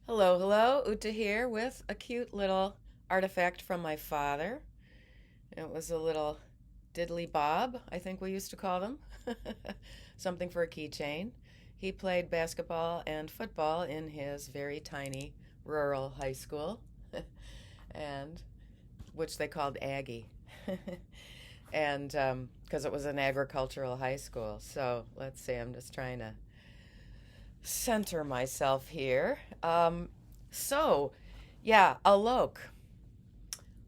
Hello, hello. Uta here with a cute little artifact from my father. It was a little diddly bob, I think we used to call them. Something for a keychain. He played basketball and football in his very tiny rural high school, and which they called Aggie. And because it was an agricultural high school. So let's see, I'm just trying to center myself here. So, yeah, Alok.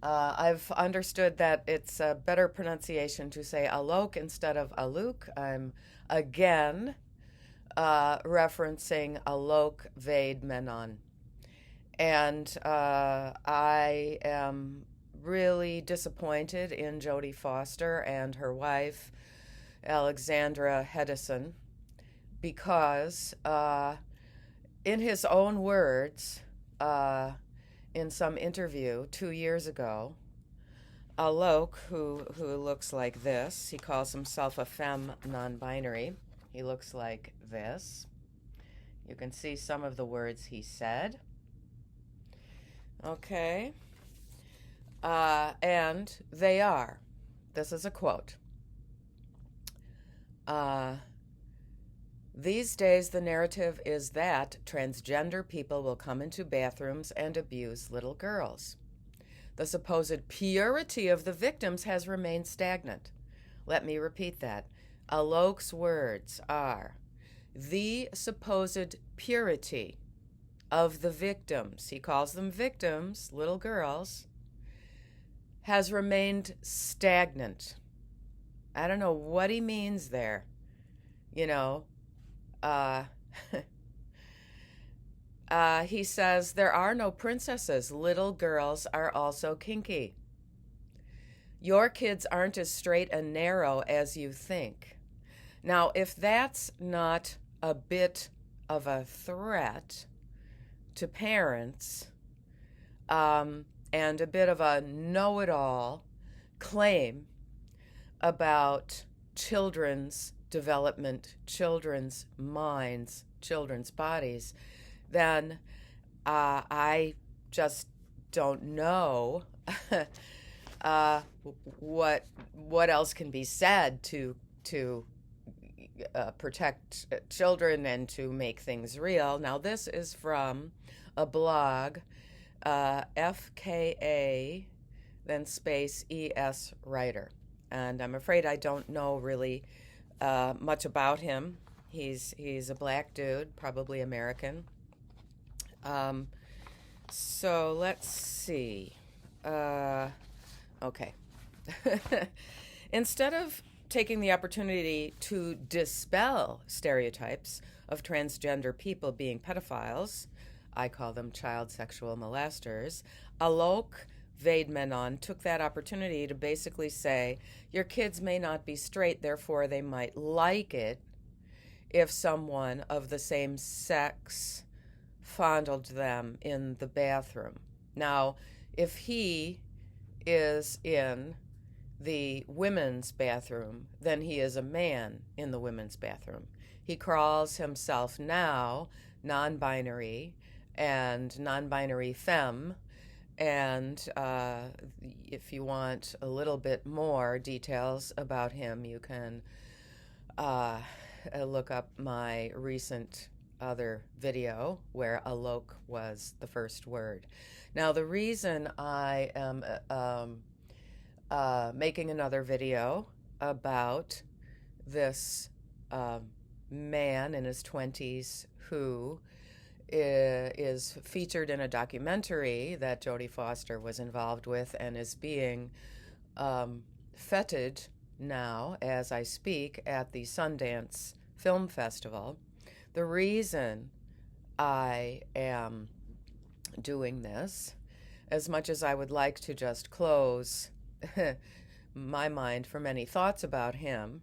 I've understood that it's a better pronunciation to say Alok instead of Aluk. I'm again referencing Alok Vaid-Menon. And I am really disappointed in Jodie Foster and her wife, Alexandra Hedison, because, in his own words, in some interview 2 years ago, Alok, who looks like this, he calls himself a femme non-binary. He looks like this. You can see some of the words he said. Okay. And they are. This is a quote. Uh, These days, the narrative is that transgender people will come into bathrooms and abuse little girls. The supposed purity of the victims has remained stagnant. Let me repeat that. Alok's words are the supposed purity of the victims, he calls them victims, little girls, has remained stagnant. I don't know what he means there. You know, uh, he says, there are no princesses. Little girls are also kinky. Your kids aren't as straight and narrow as you think. Now, if that's not a bit of a threat to parents, and a bit of a know it all claim about children's development, children's minds, children's bodies, then I just don't know what else can be said to protect children and to make things real. Now, this is from a blog, FKA, then space ES Writer. And I'm afraid I don't know really much about him. He's a black dude, probably American. So let's see. Okay. Instead of taking the opportunity to dispel stereotypes of transgender people being pedophiles, I call them child sexual molesters, Alok Vaid-Menon took that opportunity to basically say, your kids may not be straight, therefore they might like it if someone of the same sex fondled them in the bathroom. Now, if he is in the women's bathroom, then he is a man in the women's bathroom. He calls himself now non-binary and non-binary femme. And if you want a little bit more details about him, you can look up my recent other video where Alok was the first word. Now, the reason I am making another video about this man in his 20s who is featured in a documentary that Jodie Foster was involved with and is being feted now as I speak at the Sundance Film Festival. The reason I am doing this, as much as I would like to just close my mind from any thoughts about him,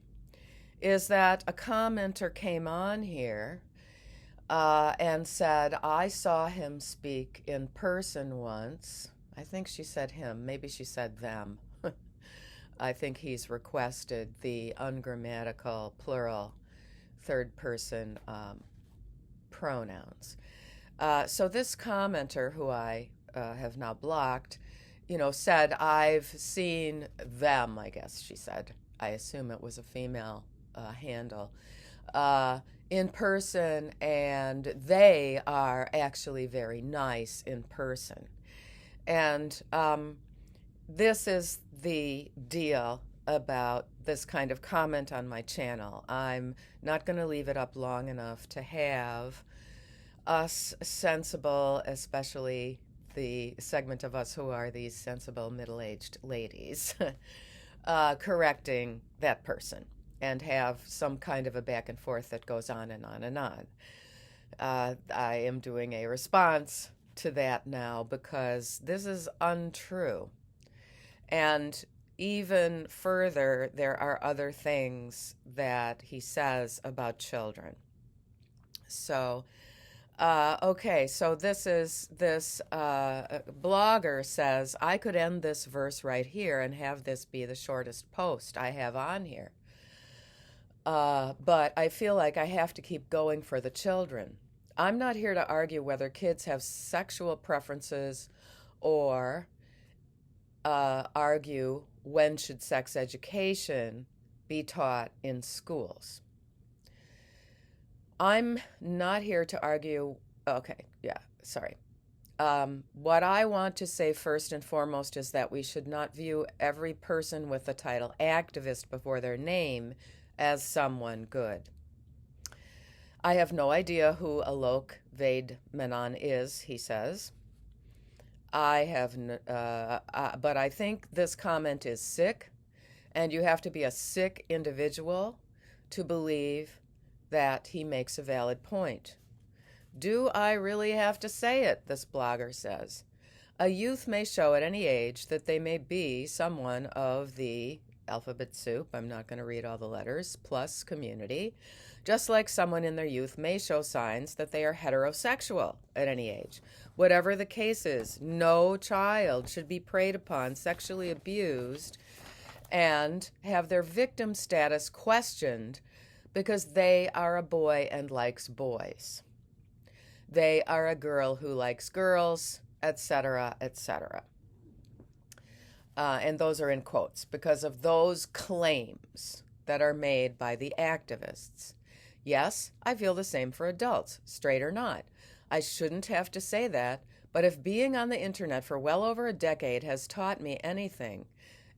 is that a commenter came on here and said, I saw him speak in person once. I think she said him, maybe she said them. I think he's requested the ungrammatical plural third person pronouns. So this commenter, who I have now blocked, said, I've seen them, I guess she said. I assume it was a female handle. Uh, in person, and they are actually very nice in person. And this is the deal about this kind of comment on my channel. I'm not going to leave it up long enough to have us sensible, especially the segment of us who are these sensible middle-aged ladies, correcting that person and have some kind of a back and forth that goes on and on and on. I am doing a response to that now because this is untrue. And even further, there are other things that he says about children. So, okay, so this blogger says, I could end this verse right here and have this be the shortest post I have on here. But I feel like I have to keep going for the children. I'm not here to argue whether kids have sexual preferences or argue when should sex education be taught in schools. I'm not here to argue. Okay, yeah, sorry. What I want to say first and foremost is that we should not view every person with the title activist before their name as someone good. I have no idea who Alok Vaid-Menon is, he says. But I think this comment is sick, and you have to be a sick individual to believe that he makes a valid point. Do I really have to say it, this blogger says. A youth may show at any age that they may be someone of the alphabet soup, I'm not going to read all the letters, plus community, just like someone in their youth may show signs that they are heterosexual at any age. Whatever the case is, no child should be preyed upon, sexually abused, and have their victim status questioned because they are a boy and likes boys. They are a girl who likes girls, etc., etc. And those are in quotes because of those claims that are made by the activists. Yes, I feel the same for adults, straight or not. I shouldn't have to say that, but if being on the internet for well over a decade has taught me anything,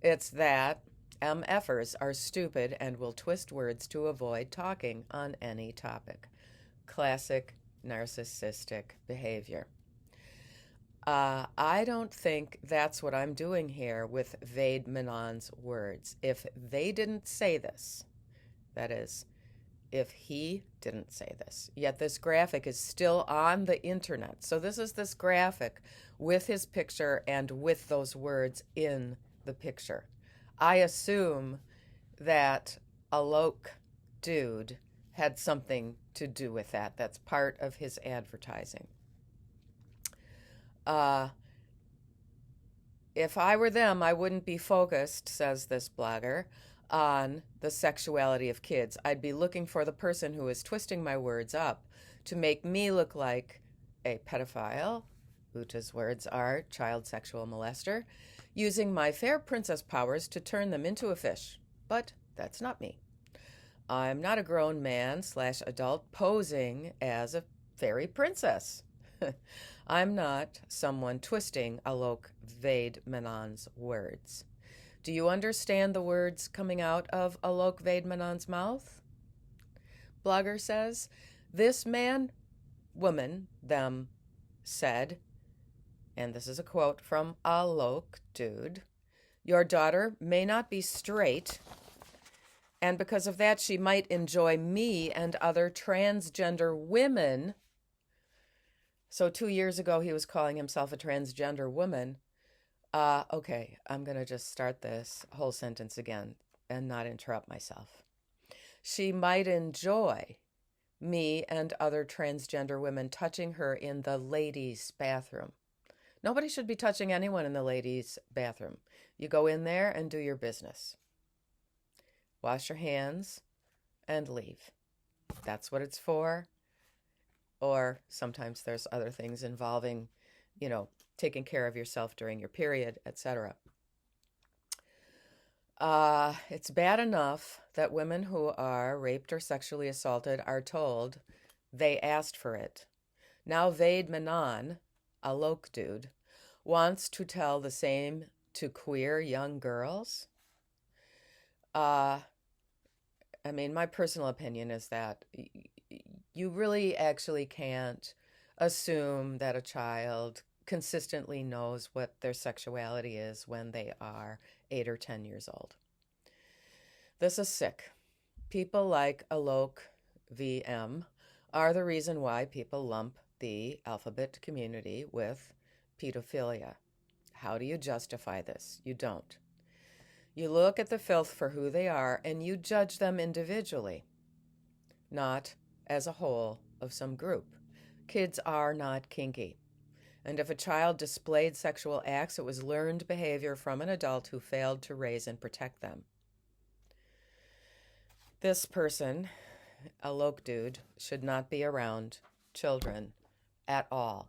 it's that MFers are stupid and will twist words to avoid talking on any topic. Classic narcissistic behavior. I don't think that's what I'm doing here with Vaid-Menon's words. If they didn't say this, that is, if he didn't say this, yet this graphic is still on the internet. So this is this graphic with his picture and with those words in the picture. I assume that Alok dude had something to do with that. That's part of his advertising. If I were them, I wouldn't be focused, says this blogger, on the sexuality of kids. I'd be looking for the person who is twisting my words up to make me look like a pedophile, Uta's words are child sexual molester, using my fair princess powers to turn them into a fish. But that's not me. I'm not a grown man / adult posing as a fairy princess. I'm not someone twisting Alok Vaid-Menon's words. Do you understand the words coming out of Alok Vaid-Menon's mouth? Blogger says, this man, woman, them, said, and this is a quote from Alok, dude, your daughter may not be straight, and because of that she might enjoy me and other transgender women. So 2 years ago, he was calling himself a transgender woman. Okay, I'm going to just start this whole sentence again and not interrupt myself. She might enjoy me and other transgender women touching her in the ladies' bathroom. Nobody should be touching anyone in the ladies' bathroom. You go in there and do your business. Wash your hands and leave. That's what it's for. or sometimes there's other things involving, you know, taking care of yourself during your period, etc. It's bad enough that women who are raped or sexually assaulted are told they asked for it. Now Vaid-Menon, Alok dude, wants to tell the same to queer young girls. Uh, I mean, my personal opinion is that you really actually can't assume that a child consistently knows what their sexuality is when they are 8 or 10 years old. This is sick. People like Alok VM are the reason why people lump the alphabet community with pedophilia. How do you justify this? You don't. You look at the filth for who they are and you judge them individually, not as a whole of some group. Kids are not kinky. And if a child displayed sexual acts, it was learned behavior from an adult who failed to raise and protect them. This person, Alok dude, should not be around children at all.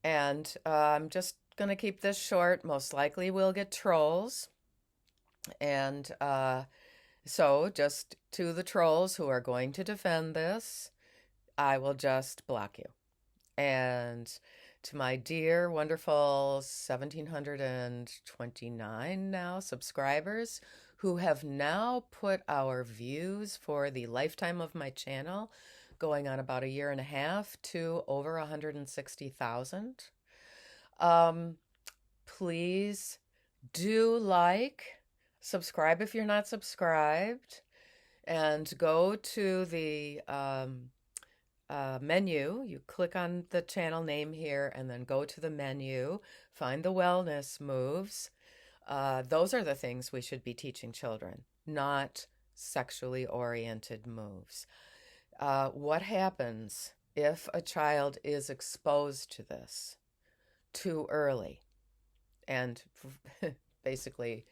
And I'm just going to keep this short. Most likely we'll get trolls. And so just to the trolls who are going to defend this, I will just block you. And to my dear, wonderful 1,729 now subscribers who have now put our views for the lifetime of my channel, going on about a year and a half, to over 160,000. Please do subscribe if you're not subscribed, and go to the menu. You click on the channel name here and then go to the menu, find the wellness moves. Those are the things we should be teaching children, not sexually oriented moves. What happens if a child is exposed to this too early? And basically,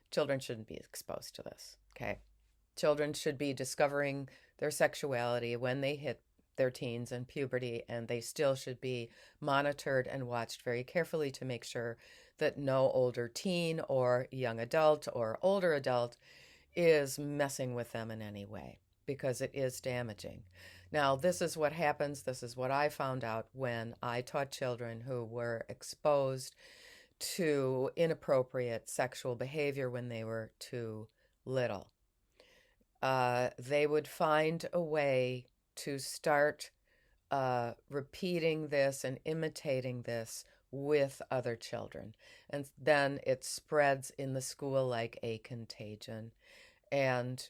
children shouldn't be exposed to this, okay? Children should be discovering their sexuality when they hit their teens and puberty, and they still should be monitored and watched very carefully to make sure that no older teen or young adult or older adult is messing with them in any way, because it is damaging. Now, this is what happens. This is what I found out when I taught children who were exposed to inappropriate sexual behavior when they were too little. They would find a way to start repeating this and imitating this with other children. And then it spreads in the school like a contagion. And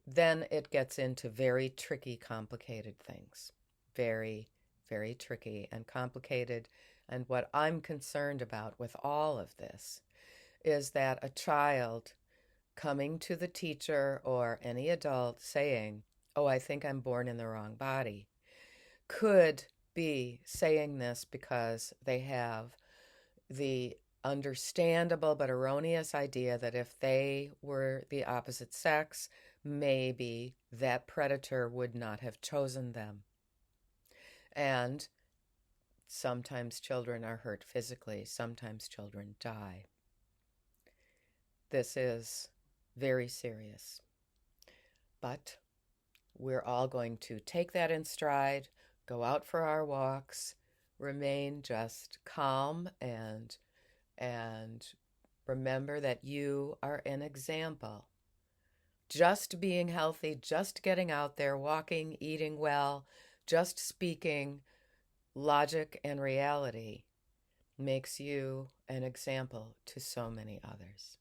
then it gets into very tricky, complicated things. Very, very tricky and complicated. And what I'm concerned about with all of this is that a child coming to the teacher or any adult saying, "Oh, I think I'm born in the wrong body," could be saying this because they have the understandable but erroneous idea that if they were the opposite sex, maybe that predator would not have chosen them. And sometimes children are hurt physically, sometimes children die. This is very serious. But we're all going to take that in stride, go out for our walks, remain just calm, and remember that you are an example. Just being healthy, just getting out there, walking, eating well, just speaking logic and reality makes you an example to so many others.